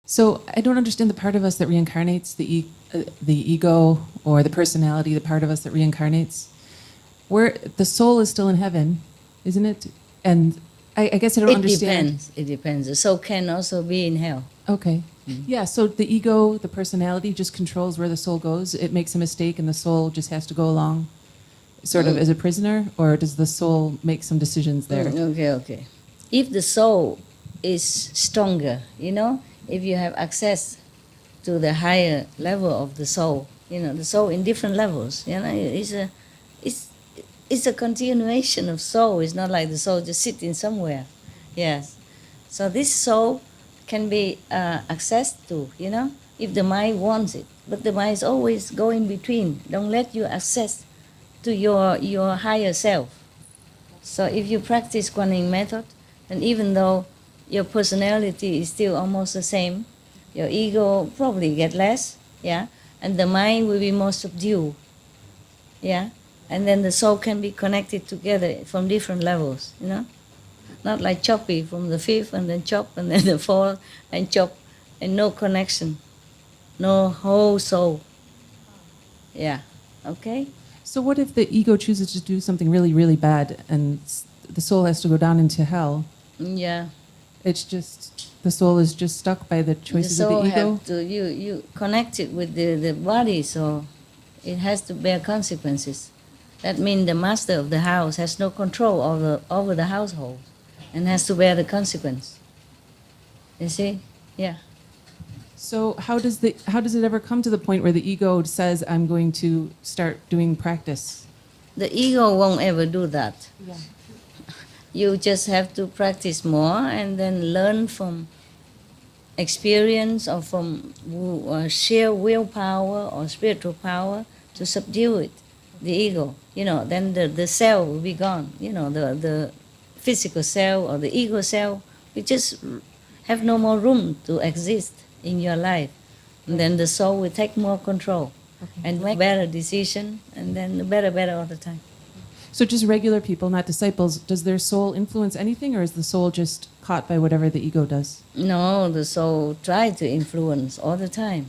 So I don't understand the part of us that reincarnates, the ego or the personality, the part of us that reincarnates. Where the soul is still in heaven, isn't it? And I guess I don't understand. It depends. The soul can also be in hell. Okay. Yeah, so the ego, the personality just controls where the soul goes. It makes a mistake and the soul just has to go along sort of as a prisoner, or does the soul make some decisions there? Okay. If the soul is stronger, if you have access to the higher level of the soul, the soul in different levels, it's a continuation of soul. It's not like the soul just sitting somewhere. Yes. So this soul can be accessed to, if the mind wants it. But the mind is always going between. Don't let you access to your higher self. So if you practice Kuan Yin method, then even though your personality is still almost the same, your ego probably get less, and the mind will be more subdued, and then the soul can be connected together from different levels, not like choppy from the fifth and then chop and then the fourth and chop and no connection, no whole soul. Okay. So what if the ego chooses to do something really, really bad and the soul has to go down into hell? Yeah. It's just, the soul is just stuck by the choices of the ego? Have to, you connect it with the body, so it has to bear consequences. That means the master of the house has no control over the household and has to bear the consequence. You see? Yeah. So how does it ever come to the point where the ego says, I'm going to start doing practice? The ego won't ever do that. Yeah. You just have to practice more and then learn from experience or from sheer willpower or spiritual power to subdue it, the ego. Then the cell will be gone. The physical cell or the ego cell will just have no more room to exist in your life. And then the soul will take more control and make better decision and then better all the time. So just regular people, not disciples, does their soul influence anything, or is the soul just caught by whatever the ego does? No, the soul tries to influence all the time.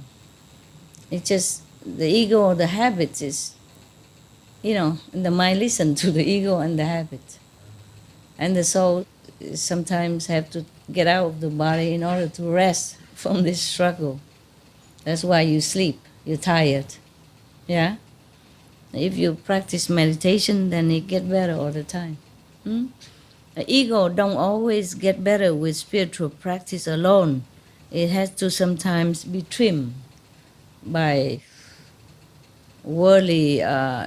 It's just the ego or the habits is, and the mind listen to the ego and the habit. And the soul sometimes have to get out of the body in order to rest from this struggle. That's why you sleep, you're tired. Yeah? If you practice meditation, then it get better all the time. The ego don't always get better with spiritual practice alone. It has to sometimes be trimmed by worldly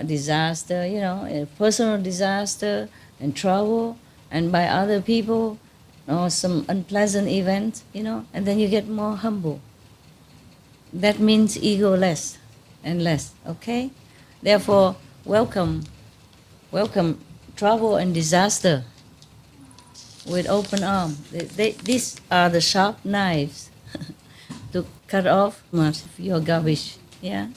disaster, a personal disaster and trouble, and by other people, or some unpleasant event, and then you get more humble. That means ego less and less, okay? Therefore, welcome trouble and disaster with open arm. These are the sharp knives to cut off much of your garbage, yeah?